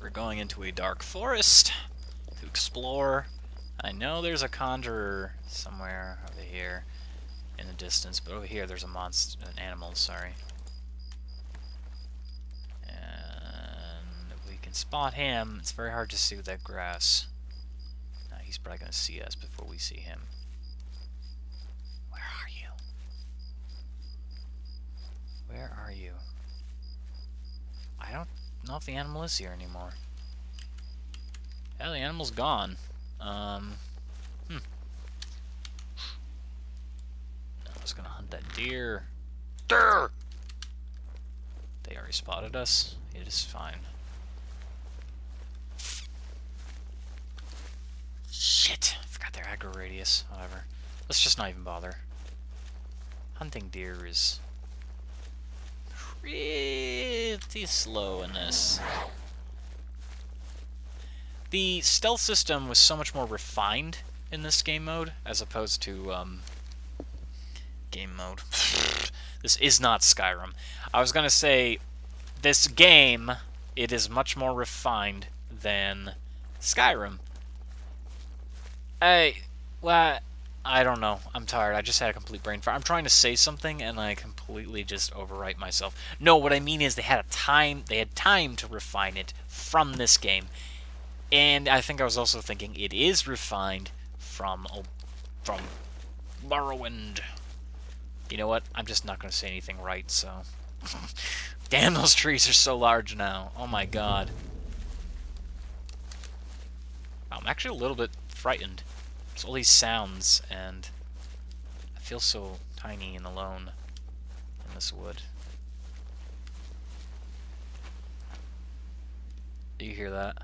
we're going into a dark forest to explore. I know there's a conjurer somewhere over here in the distance, but over here there's a monster, an animal, sorry. And if we can spot him, it's very hard to see with that grass. He's probably going to see us before we see him. Where are you? Where are you? I don't know if the animal is here anymore. Yeah, the animal's gone. I was gonna hunt that deer. Deer! They already spotted us. It is fine. Shit! I forgot their aggro radius. Whatever. Let's just not even bother. Hunting deer is pretty slow in this. The stealth system was so much more refined in this game mode, as opposed to, game mode. This is not Skyrim. I was gonna say, this game, it is much more refined than Skyrim. Well, I don't know. I'm tired. I just had a complete brain fart. I'm trying to say something, and I completely just overwrite myself. No, what I mean is they had time to refine it from this game. And I think I was also thinking it is refined from Morrowind. You know what? I'm just not going to say anything right, so... Damn, those trees are so large now. Oh my god. I'm actually a little bit frightened. There's all these sounds, and I feel so tiny and alone in this wood. Do you hear that?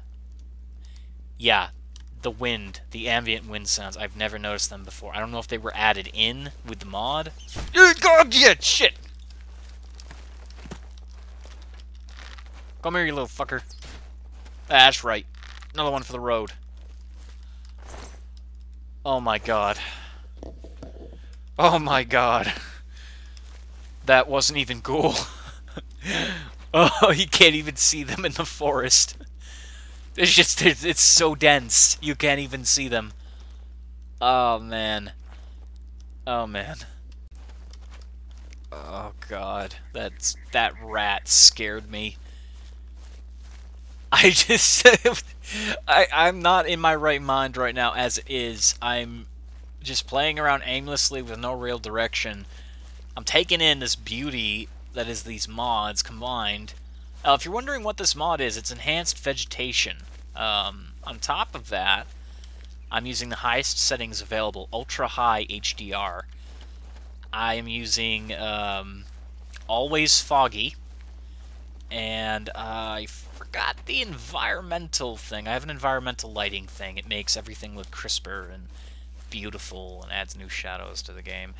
Yeah, the wind, the ambient wind sounds. I've never noticed them before. I don't know if they were added in with the mod. God, yeah, shit! Come here, you little fucker. That's right. Another one for the road. Oh my god. Oh my god. That wasn't even cool. Oh, you can't even see them in the forest. It's just, it's so dense, you can't even see them. Oh, man. Oh, man. Oh, God. That rat scared me. I just... I'm not in my right mind right now as is. I'm just playing around aimlessly with no real direction. I'm taking in this beauty that is these mods combined. If you're wondering what this mod is, it's enhanced vegetation. On top of that, I'm using the highest settings available, ultra high HDR. I am using always foggy, and I forgot the environmental thing. I have an environmental lighting thing. It makes everything look crisper and beautiful and adds new shadows to the game.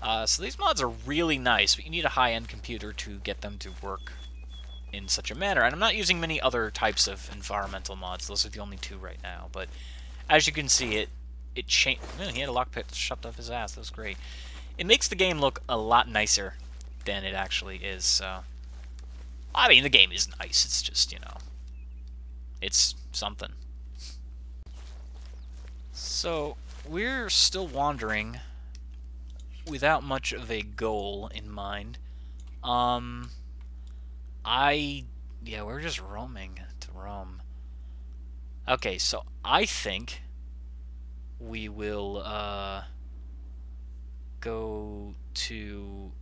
So these mods are really nice, but you need a high-end computer to get them to work in such a manner. And I'm not using many other types of environmental mods. Those are the only two right now. But as you can see, it changed. Oh, he had a lockpick shoved up his ass. That was great. It makes the game look a lot nicer than it actually is. So, I mean, the game is nice. It's just, you know, it's something. So we're still wandering without much of a goal in mind. Yeah, we're just roaming to roam. Okay, so I think we will, go to...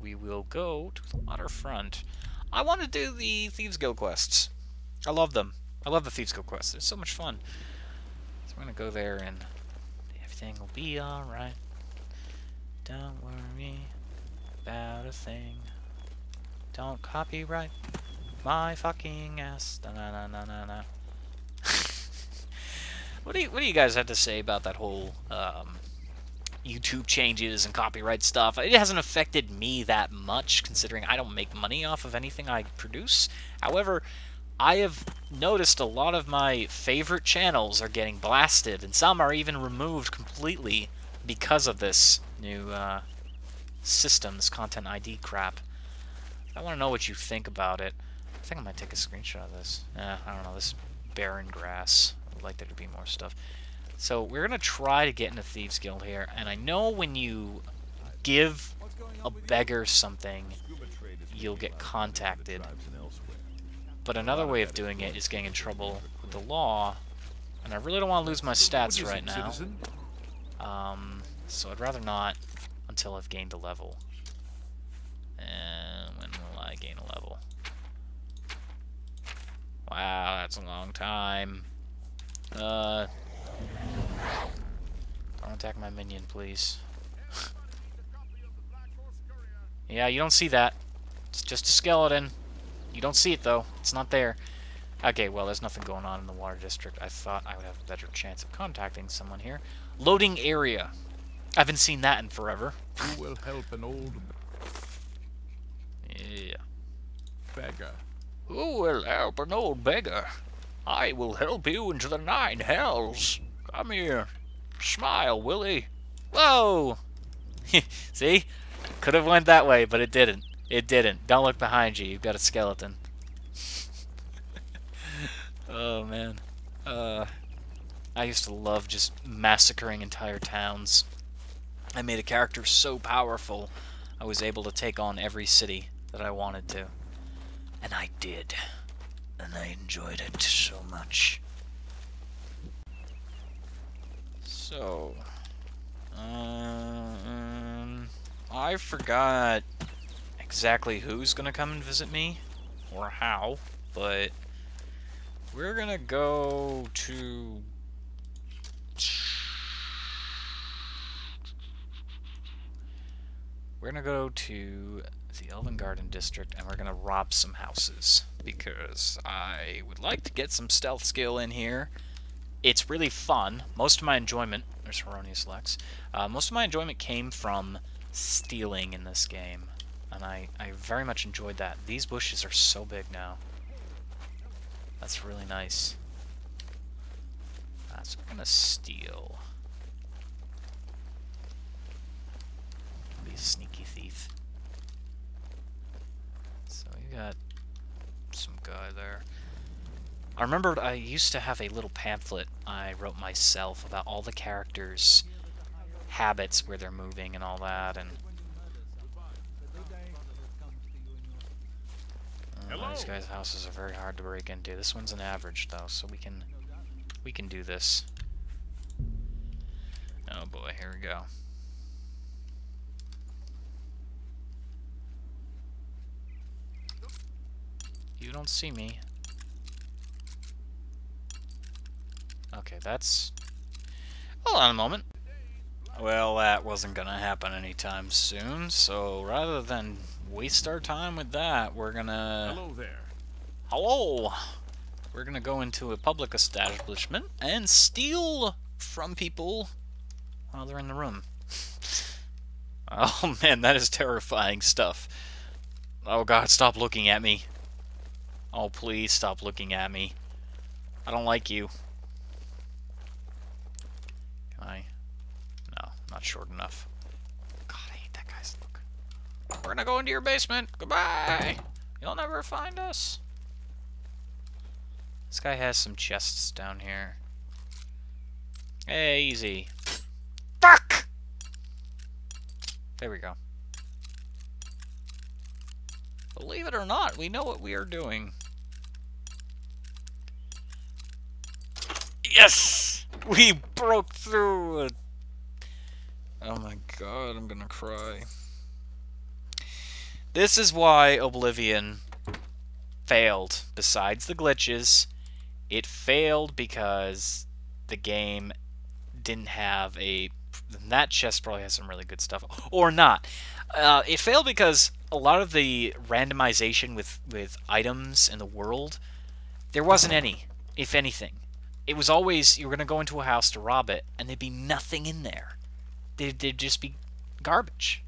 We will go to the waterfront. I want to do the Thieves Guild quests. I love them. I love the Thieves Guild quests. They're so much fun. So we're going to go there and everything will be alright. Don't worry about a thing. Don't copyright my fucking ass. Na-na-na-na-na. What do you guys have to say about that whole YouTube changes and copyright stuff? It hasn't affected me that much, considering I don't make money off of anything I produce. However, I have noticed a lot of my favorite channels are getting blasted, and some are even removed completely because of this new system, this content ID crap. I want to know what you think about it. I think I might take a screenshot of this. I don't know. This is barren grass. I'd like there to be more stuff. So we're going to try to get in the Thieves Guild here. And I know when you give a beggar something, you'll get contacted. But another way of doing it is getting in trouble with the law. And I really don't want to lose my stats right now. So I'd rather not until I've gained a level. And when will I gain a level? Wow, that's a long time. Don't attack my minion, please. Yeah, you don't see that. It's just a skeleton. You don't see it, though. It's not there. Okay, well, there's nothing going on in the water district. I thought I would have a better chance of contacting someone here. Loading area. I haven't seen that in forever. Who will help an old Yeah. beggar? Who will help an old beggar? I will help you into the 9 hells. Come here. Smile, Willie. Whoa! See? Could have went that way, but it didn't. It didn't. Don't look behind you. You've got a skeleton. Oh, man. I used to love just massacring entire towns. I made a character so powerful, I was able to take on every city that I wanted to. And I did. And I enjoyed it so much. So... I forgot exactly who's gonna come and visit me, or how, but we're gonna go to... We're gonna go to the Elven Garden District, and we're gonna rob some houses, because I would like to get some stealth skill in here. It's really fun. Most of my enjoyment... There's Heronius Lex. Most of my enjoyment came from stealing in this game, and I very much enjoyed that. These bushes are so big now. That's really nice. So we're gonna steal. Be a sneaky thief. So you got some guy there. I remember I used to have a little pamphlet I wrote myself about all the characters' habits, where they're moving and all that, and these guys' houses are very hard to break into. This one's an average though, so we can do this. Oh boy, here we go. You don't see me. Okay, that's... Hold on a moment. Well, that wasn't gonna happen anytime soon, so rather than waste our time with that, we're gonna... Hello there. Hello! We're gonna go into a public establishment and steal from people while they're in the room. Oh man, that is terrifying stuff. Oh god, stop looking at me. Oh, please stop looking at me. I don't like you. Can I? No, not short enough. God, I hate that guy's look. We're gonna go into your basement. Goodbye! You'll never find us. This guy has some chests down here. Hey, easy. Fuck! There we go. Believe it or not, we know what we are doing. Yes! We broke through it. Oh my god, I'm gonna cry. This is why Oblivion failed. Besides the glitches, it failed because the game didn't have a... That chest probably has some really good stuff. Or not. It failed because a lot of the randomization with items in the world, there wasn't any, if anything. It was always, you were going to go into a house to rob it, and there'd be nothing in there. They'd just be garbage.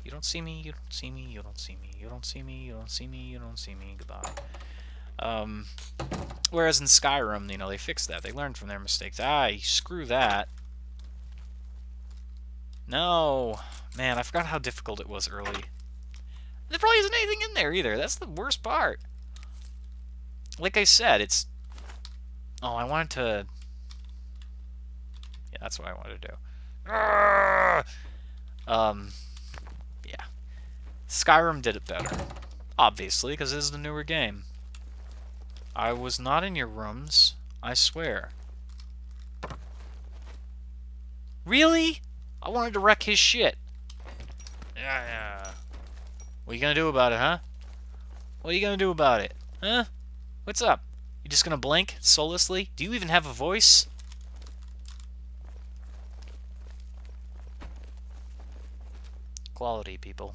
You don't see me, you don't see me, you don't see me, you don't see me, you don't see me, you don't see me, goodbye. Whereas in Skyrim, you know, they fixed that. They learned from their mistakes. Screw that. No. Man, I forgot how difficult it was early. There probably isn't anything in there either. That's the worst part. Like I said, it's... Oh, I wanted to... Yeah, that's what I wanted to do. Yeah. Skyrim did it better. Obviously, because it is the newer game. I was not in your rooms. I swear. Really? I wanted to wreck his shit. Yeah. What are you gonna do about it, huh? What are you gonna do about it? Huh? What's up? You just gonna blink soullessly? Do you even have a voice? Quality, people.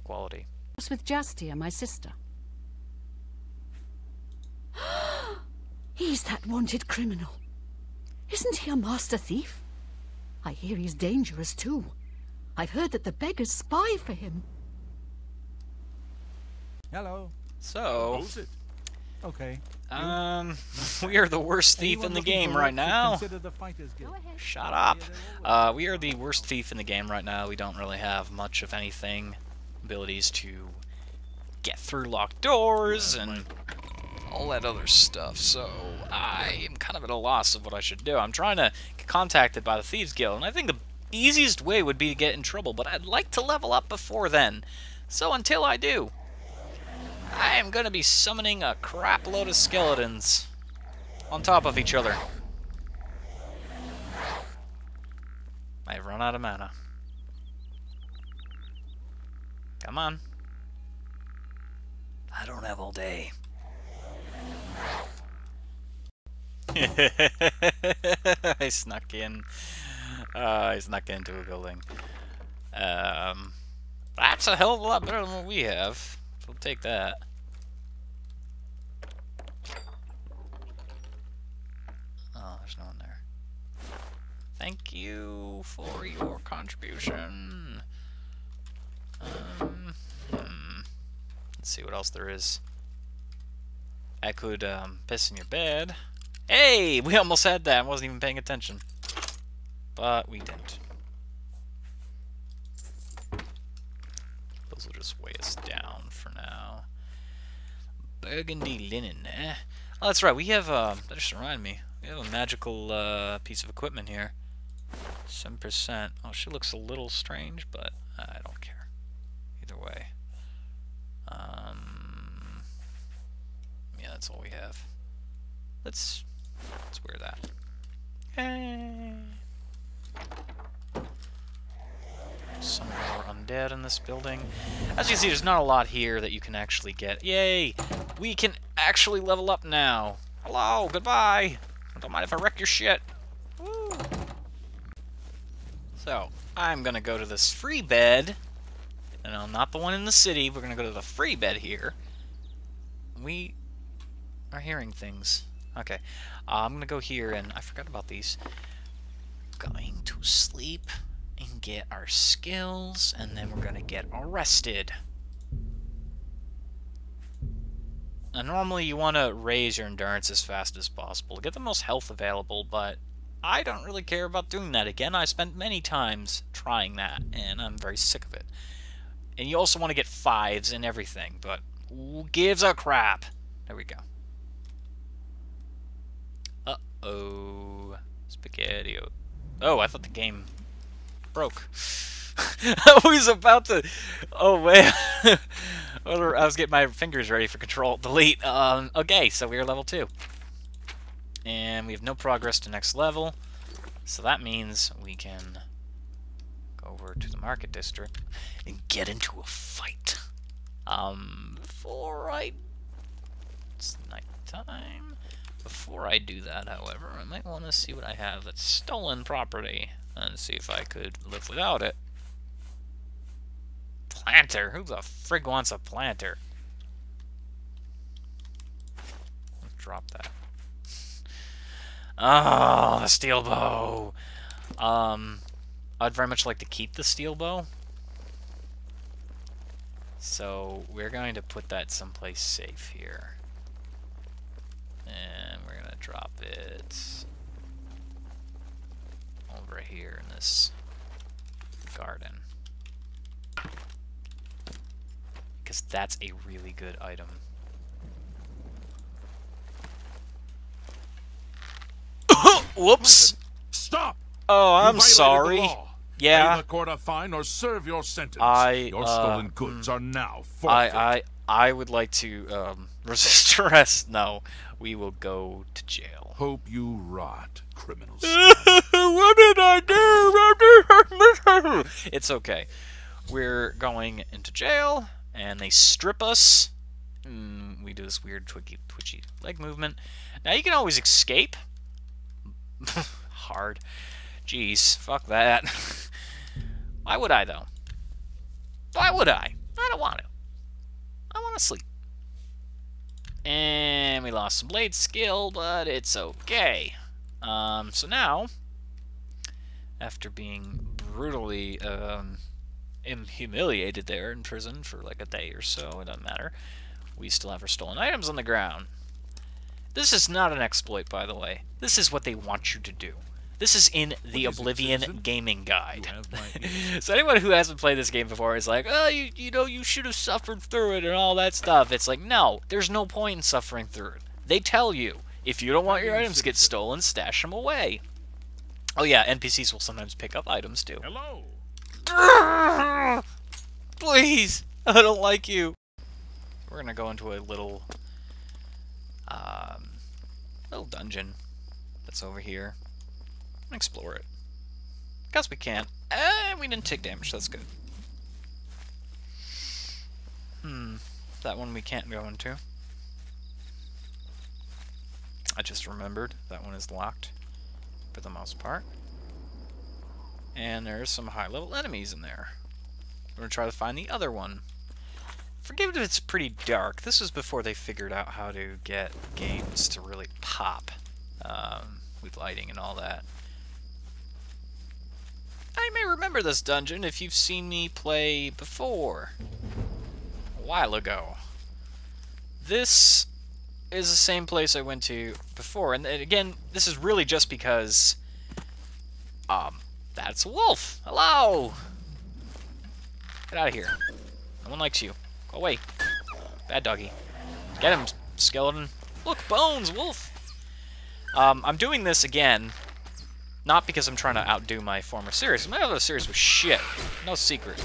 Quality. I was with Jastia, my sister. He's that wanted criminal. Isn't he a master thief? I hear he's dangerous too. I've heard that the beggars spy for him. Hello. So, Who's it? Okay. we are the worst thief in the game right now. Shut up. We are the worst thief in the game right now. We don't really have much of anything. Abilities to get through locked doors and all that other stuff. So I am kind of at a loss of what I should do. I'm trying to get contacted by the Thieves Guild, and I think the easiest way would be to get in trouble, but I'd like to level up before then. So until I do, I am going to be summoning a crap load of skeletons on top of each other. I've run out of mana. Come on. I don't have all day. I snuck in. I snuck into a building. That's a hell of a lot better than what we have. We'll take that. Oh, there's no one there. Thank you for your contribution. Let's see what else there is. I could piss in your bed. Hey, we almost had that. I wasn't even paying attention. But we didn't. Those will just weigh us down for now. Burgundy linen, eh? Oh, that's right. We have, that just reminded me. We have a magical piece of equipment here. 7%. Oh, she looks a little strange, but I don't care. Either way. Yeah, that's all we have. Let's wear that. Hey. Some more undead in this building. As you can see, there's not a lot here that you can actually get. Yay! We can actually level up now. Hello, goodbye. Don't mind if I wreck your shit. Woo. So, I'm gonna go to this free bed. No, not the one in the city. We're gonna go to the free bed here. We are hearing things. Okay. I'm gonna go here and I forgot about these. Going to sleep and get our skills, and then we're gonna get arrested. Now, normally you want to raise your endurance as fast as possible to get the most health available, but I don't really care about doing that again. I spent many times trying that, and I'm very sick of it. And you also want to get 5s and everything, but who gives a crap? There we go. Uh-oh. Spaghetti. Oh, I thought the game broke. I was about to... Oh, man. I was getting my fingers ready for Control Delete. Okay, so we are level 2. And we have no progress to next level. So that means we can go over to the market district and get into a fight. Before I... It's nighttime. Before I do that, however, I might want to see what I have that's stolen property and see if I could live without it. Planter? Who the frig wants a planter? Let's drop that. Oh, the steel bow. I'd very much like to keep the steel bow. So we're going to put that someplace safe here. And we're going to drop it over here in this garden. because that's a really good item. Whoops! Stop! Oh, You I'm violated sorry. the law. Yeah. Pay the court a fine or serve your sentence. Your I stolen goods are now forfeit. I would like to resist arrest. No, we will go to jail. Hope you rot, criminals. What did I do? It's okay. We're going into jail, and they strip us. We do this weird twitchy leg movement. Now you can always escape. Hard. Jeez, fuck that. Why would I, though? Why would I? I don't want to. I want to sleep. And we lost some blade skill, but it's okay. So now, after being brutally humiliated there in prison for like a day or so, it doesn't matter, we still have our stolen items on the ground. This is not an exploit, by the way. This is what they want you to do. This is in the Oblivion gaming guide. So anyone who hasn't played this game before is like, oh, you know, you should have suffered through it and all that stuff. It's like, no, there's no point in suffering through it. They tell you, if you don't want your items to get stolen, stash them away. Oh yeah, NPCs will sometimes pick up items too. Hello. Please, I don't like you. We're gonna go into a little dungeon that's over here. Explore it. Because we can. We didn't take damage, that's good. That one we can't go into. I just remembered that one is locked for the most part. And there's some high-level enemies in there. We're going to try to find the other one. Forgive if it's pretty dark. This was before they figured out how to get games to really pop with lighting and all that. I may remember this dungeon if you've seen me play before. A while ago. This is the same place I went to before. And again, this is really just because... that's a wolf! Hello! Get out of here. No one likes you. Go away. Bad doggy. Get him, skeleton. Look, bones, wolf! I'm doing this again, not because I'm trying to outdo my former series. My other series was shit. No secret.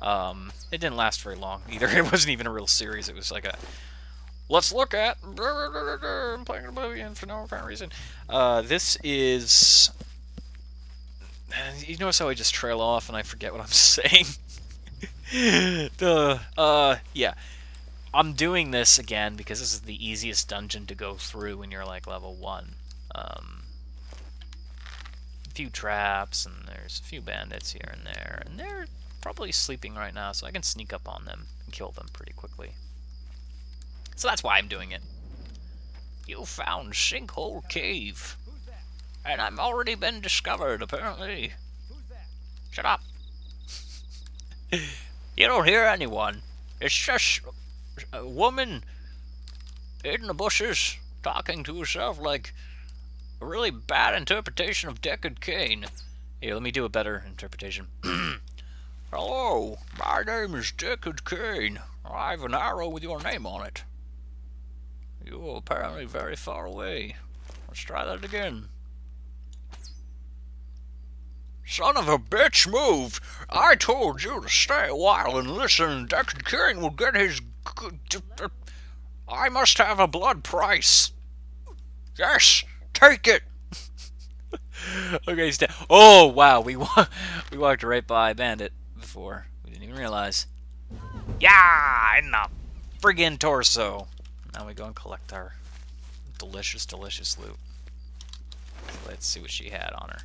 It didn't last very long, either. It wasn't even a real series. It was like a... Let's look at... I'm playing Oblivion for no apparent reason. This is... You notice how I just trail off and I forget what I'm saying? Yeah. I'm doing this again because this is the easiest dungeon to go through when you're like level 1. A few traps, and there's a few bandits here and there, and they're probably sleeping right now, so I can sneak up on them and kill them pretty quickly. So that's why I'm doing it. You found Sinkhole Cave. And I've already been discovered, apparently. Shut up. You don't hear anyone. It's just a woman in the bushes talking to herself like a really bad interpretation of Deckard Cain. Here, let me do a better interpretation. Hello, my name is Deckard Cain. I have an arrow with your name on it. You're apparently very far away. Let's try that again. Son of a bitch, move! I told you to stay a while and listen. Deckard Cain will get his... I must have a blood price. Yes, take it! Okay, he's dead. Oh, wow, we walked right by a bandit before. We didn't even realize. Yeah, in the friggin' torso. Now we go and collect our delicious, delicious loot. Let's see what she had on her.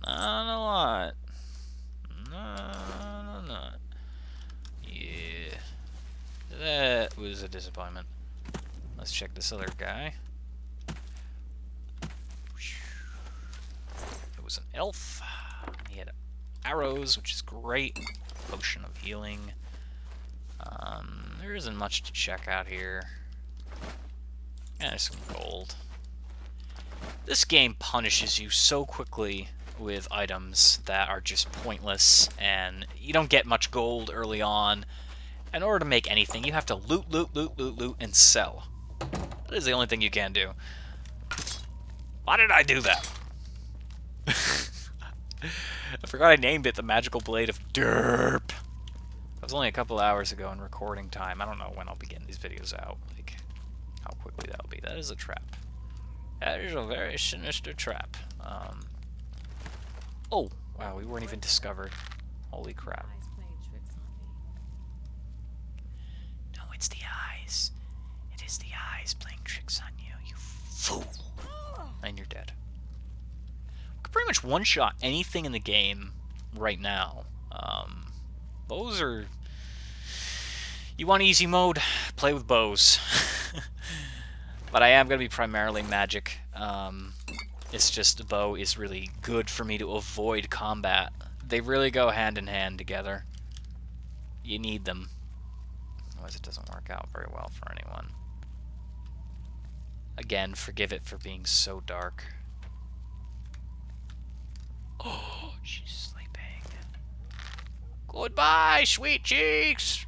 Not a lot. Not. Yeah. That was a disappointment. Let's check this other guy. It was an elf. He had arrows, which is great. Potion of healing. There isn't much to check out here. Yeah, there's some gold. This game punishes you so quickly with items that are just pointless, and you don't get much gold early on. In order to make anything, you have to loot, and sell. That is the only thing you can do. Why did I do that? I forgot I named it the Magical Blade of Derp. That was only a couple hours ago in recording time. I don't know when I'll be getting these videos out. Like, how quickly that'll be. That is a trap. That is a very sinister trap. Oh, wow, we weren't even discovered. Holy crap. No, it's the eyes. It is the eyes playing tricks on you, you fool. And you're dead. We could pretty much one-shot anything in the game right now. Bows are... You want easy mode? Play with bows. But I am going to be primarily magic. It's just the bow is really good for me to avoid combat. They really go hand in hand together. You need them. Otherwise it doesn't work out very well for anyone. Again, forgive it for being so dark. Oh, she's sleeping. Goodbye, sweet cheeks!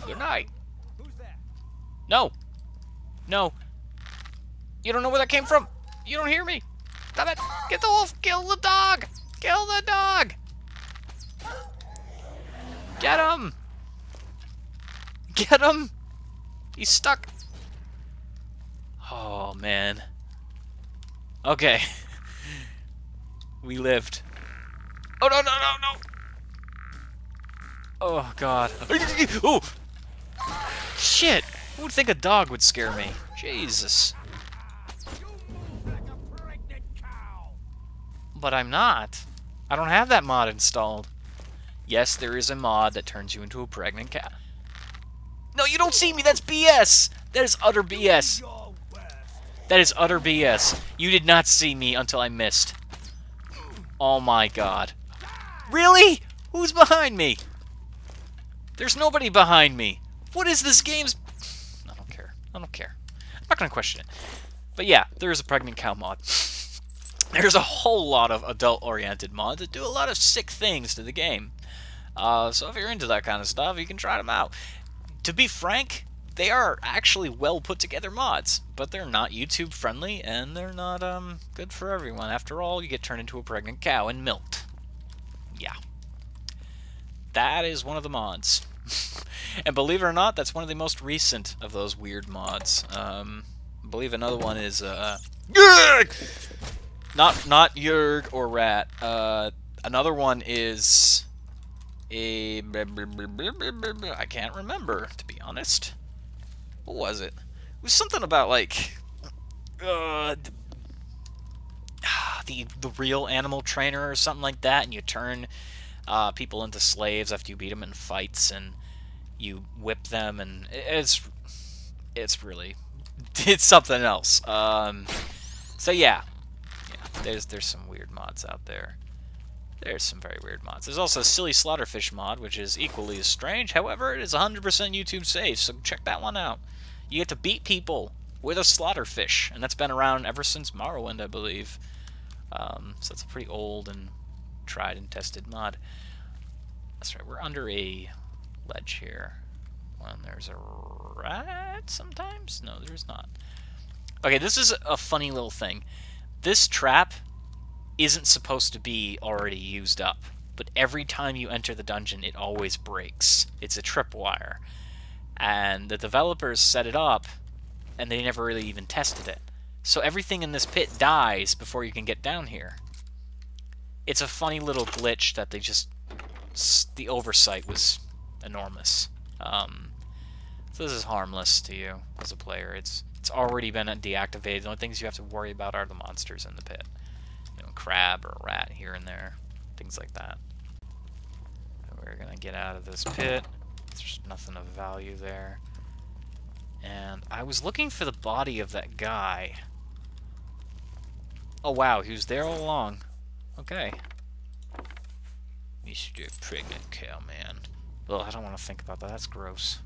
Good night. Who's that? No! No! You don't know where that came from! You don't hear me! Stop it! Get the wolf! Kill the dog! Kill the dog! Get him! Get him! He's stuck! Oh, man. Okay. We lived. Oh, no, no, no, no! Oh, God. Oh! Shit! Who would think a dog would scare me? Jesus. But I'm not. I don't have that mod installed. Yes, there is a mod that turns you into a pregnant cow. No, you don't see me! That's BS! That is utter BS. That is utter BS. You did not see me until I missed. Oh my god. Really? Who's behind me? There's nobody behind me. What is this game's... I don't care. I don't care. I'm not going to question it. But yeah, there is a pregnant cow mod. There's a whole lot of adult-oriented mods that do a lot of sick things to the game. So if you're into that kind of stuff, you can try them out. To be frank, they are actually well-put-together mods, but they're not YouTube-friendly, and they're not good for everyone. After all, you get turned into a pregnant cow and milked. Yeah. That is one of the mods. And believe it or not, that's one of the most recent of those weird mods. I believe another one is... Not Yerg or Rat. Another one is a... I can't remember, to be honest. What was it? It was something about, like... the real animal trainer or something like that, and you turn people into slaves after you beat them in fights, and you whip them, and it's really... It's something else. So yeah. There's some weird mods out there. There's some very weird mods. There's also a silly slaughterfish mod, which is equally as strange. However, it is 100% YouTube safe, so check that one out. You get to beat people with a slaughterfish, and that's been around ever since Morrowind, I believe. So it's a pretty old and tried and tested mod. That's right, we're under a ledge here. When there's a rat sometimes? No, there's not. Okay, this is a funny little thing. This trap isn't supposed to be already used up, but every time you enter the dungeon, it always breaks. It's a tripwire. And the developers set it up, and they never really even tested it. So everything in this pit dies before you can get down here. It's a funny little glitch that they just... The oversight was enormous. So this is harmless to you as a player. It's already been deactivated. The only things you have to worry about are the monsters in the pit. You know, crab or a rat here and there. Things like that. We're gonna get out of this pit. There's nothing of value there. And I was looking for the body of that guy. Oh wow, he was there all along. Okay. Mr. Pregnant Cow Man. Well, I don't want to think about that. That's gross.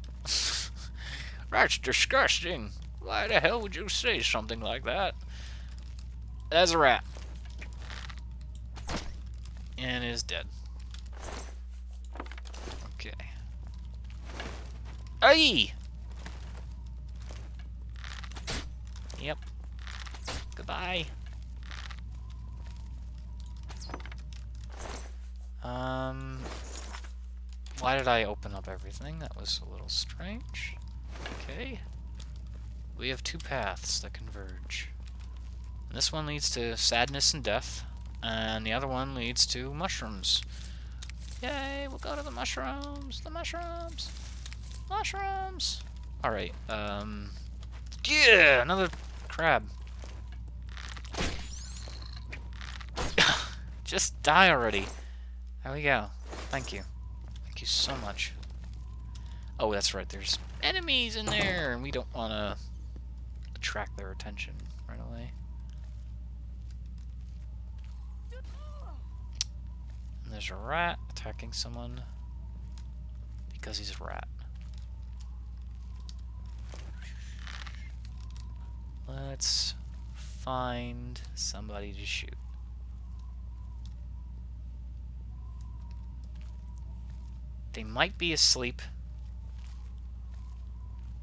That's disgusting. Why the hell would you say something like that? There's a rat. And it is dead. Okay. Hey! Yep. Goodbye. Why did I open up everything? That was a little strange. Okay. We have two paths that converge. And this one leads to sadness and death, and the other one leads to mushrooms. Yay, we'll go to the mushrooms! The mushrooms! Mushrooms! Alright, yeah, another crab. Just die already. There we go. Thank you. Thank you so much. Oh, that's right, there's enemies in there, and we don't want to attract their attention right away. And there's a rat attacking someone because he's a rat. Let's find somebody to shoot. They might be asleep,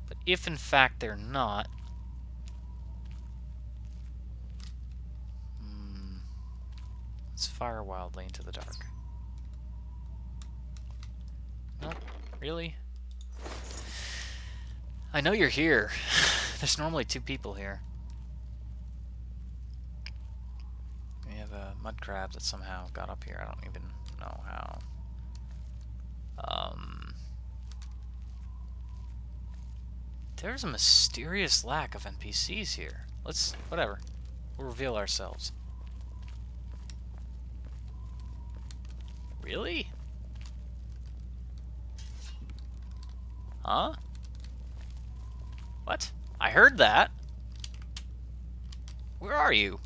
but if in fact they're not, let's fire wildly into the dark. Nope, really? I know you're here. There's normally two people here. We have a mud crab that somehow got up here. I don't even know how. There's a mysterious lack of NPCs here. Let's, whatever. We'll reveal ourselves. Really? Huh? What? I heard that. Where are you?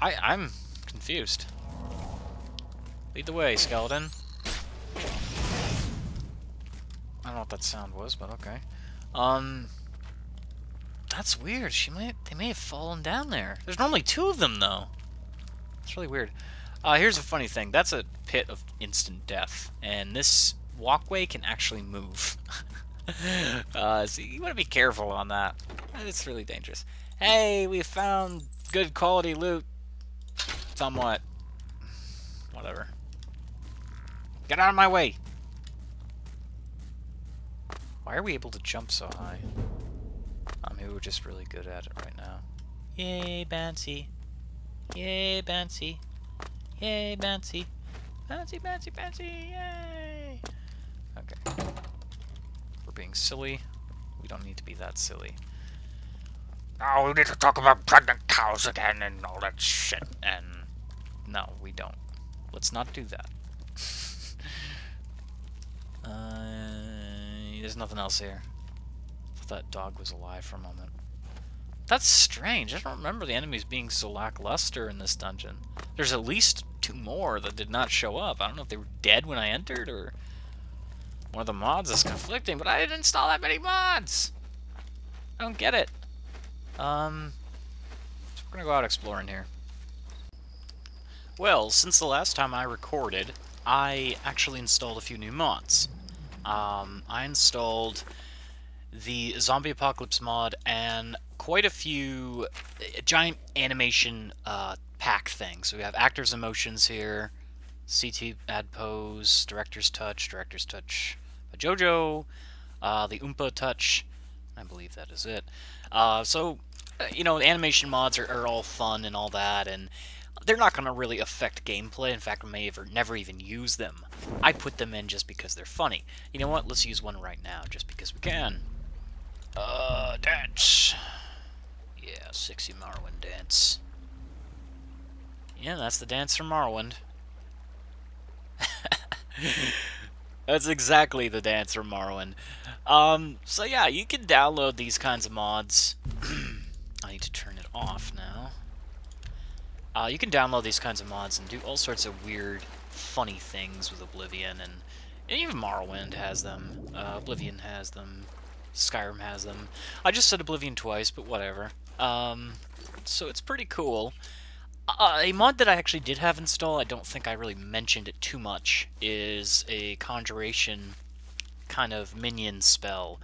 I'm confused. Lead the way, skeleton. I don't know what that sound was, but okay. That's weird. They may have fallen down there. There's normally two of them, though. It's really weird. Here's a funny thing. That's a pit of instant death, and this walkway can actually move. So you want to be careful on that. It's really dangerous. Hey, we found good quality loot. Somewhat. Whatever. Get out of my way! Why are we able to jump so high? Maybe we're just really good at it right now. Yay, Bouncy. Yay, Bouncy. Yay, Bouncy. Bouncy, bouncy, bouncy, yay! Okay. We're being silly. We don't need to be that silly. Oh, we need to talk about pregnant cows again and all that shit. And no, we don't. Let's not do that. There's nothing else here. I thought that dog was alive for a moment. That's strange. I don't remember the enemies being so lackluster in this dungeon. There's at least two more that did not show up. I don't know if they were dead when I entered or one of the mods is conflicting, but I didn't install that many mods. I don't get it. So we're gonna go out exploring here. Well, since the last time I recorded, I actually installed a few new mods. I installed the Zombie Apocalypse mod and quite a few giant animation pack things. So we have Actors Emotions here, CT Add Pose, Director's Touch by JoJo, the Oompa Touch, I believe that is it. You know, animation mods are all fun and all that, and they're not going to really affect gameplay. In fact, I may have never even use them. I put them in just because they're funny. You know what? Let's use one right now, just because we can. Dance. Yeah, sexy Morrowind dance. Yeah, that's the dance from Morrowind. That's exactly the dance from Morrowind. So yeah, you can download these kinds of mods. I need to turn it off now. You can download these kinds of mods and do all sorts of weird, funny things with Oblivion, and even Morrowind has them. Oblivion has them. Skyrim has them. I just said Oblivion twice, but whatever. So it's pretty cool. A mod that I actually did have installed, I don't think I really mentioned it too much, is a conjuration kind of minion spell.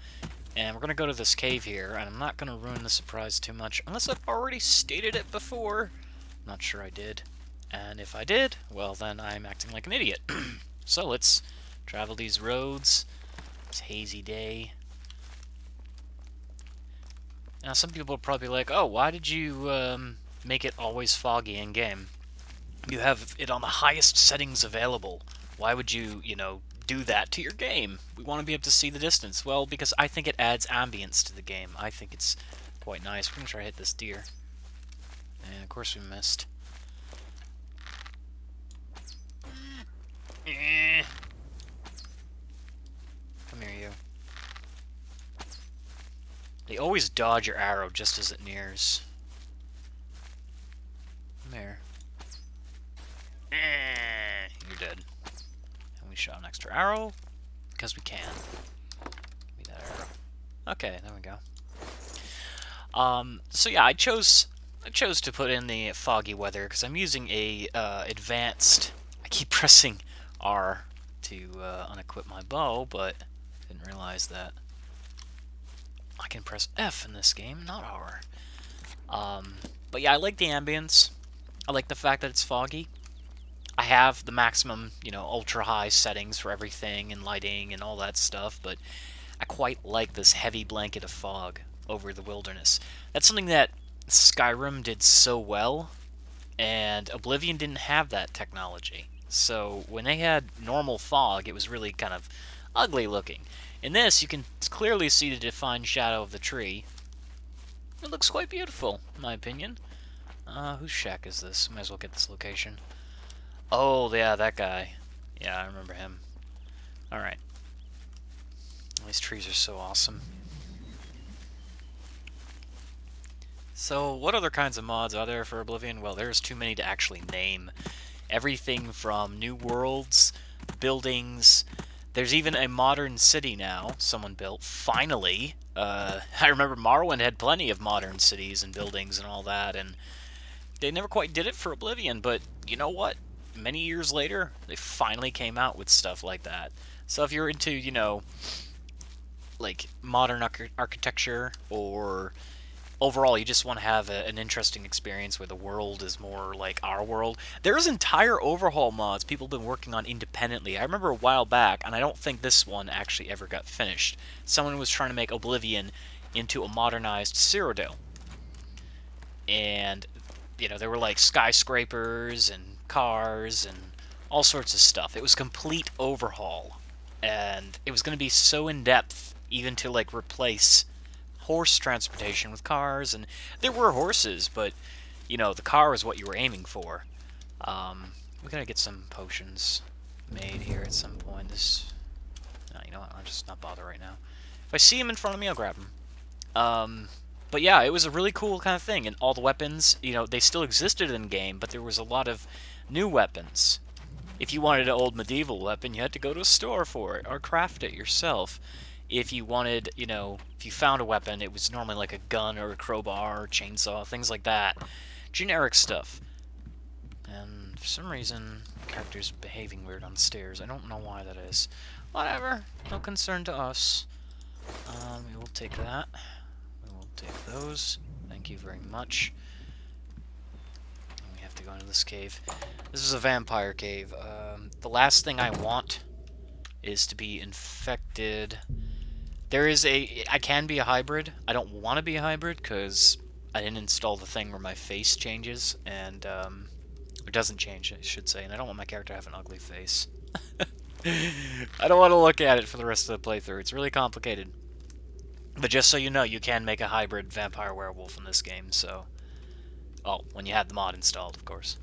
And we're going to go to this cave here, and I'm not going to ruin the surprise too much, unless I've already stated it before. Not sure I did. And if I did, well then I'm acting like an idiot. So let's travel these roads. It's a hazy day. Now some people are probably like, oh, why did you make it always foggy in game? You have it on the highest settings available. Why would you, do that to your game? We want to be able to see the distance. Well, because I think it adds ambience to the game. I think it's quite nice. We're going to try to hit this deer. And of course we missed. Come here, you. They always dodge your arrow just as it nears. Come here. You're dead. And we shot an extra arrow because we can. Give me that arrow. Okay, there we go. So yeah, I chose to put in the foggy weather because I'm using a advanced. I keep pressing R to unequip my bow, but didn't realize that I can press F in this game, not R. But yeah, I like the ambience. I like the fact that it's foggy. I have the maximum, ultra high settings for everything and lighting and all that stuff, but I quite like this heavy blanket of fog over the wilderness. That's something that Skyrim did so well, and Oblivion didn't have that technology. So when they had normal fog, it was really kind of ugly looking. In this, you can clearly see the defined shadow of the tree. It looks quite beautiful, in my opinion. Whose shack is this? Might as well get this location. Oh, yeah, that guy. Yeah, I remember him. Alright. These trees are so awesome. So, what other kinds of mods are there for Oblivion? Well, there's too many to actually name. Everything from new worlds, buildings. There's even a modern city now someone built, finally. I remember Morrowind had plenty of modern cities and buildings and all that, and they never quite did it for Oblivion, but you know what? Many years later, they finally came out with stuff like that. So if you're into, like modern architecture, or overall you just want to have an interesting experience where the world is more like our world, there's entire overhaul mods people have been working on independently. I remember a while back, and I don't think this one actually ever got finished, someone was trying to make Oblivion into a modernized Cyrodiil. And, there were like skyscrapers and cars and all sorts of stuff. It was complete overhaul. And it was going to be so in-depth, even to like replace horse transportation with cars, and there were horses, but the car was what you were aiming for. We gotta get some potions made here at some point. No, you know what? I'll just not bother right now. If I see him in front of me, I'll grab him. But yeah, it was a really cool kind of thing, and all the weapons, they still existed in game, but there was a lot of new weapons. If you wanted an old medieval weapon, you had to go to a store for it, or craft it yourself. If you wanted, if you found a weapon, it was normally like a gun or a crowbar or chainsaw, things like that. Generic stuff. And for some reason, the character's behaving weird on stairs. I don't know why that is. Whatever. No concern to us. We will take that. We will take those. Thank you very much. And we have to go into this cave. This is a vampire cave. The last thing I want is to be infected. I can be a hybrid. I don't want to be a hybrid because I didn't install the thing where my face changes, and it doesn't change, I should say, and I don't want my character to have an ugly face. I don't want to look at it for the rest of the playthrough. It's really complicated. But just so you know, you can make a hybrid vampire werewolf in this game, so... Oh, when you have the mod installed, of course.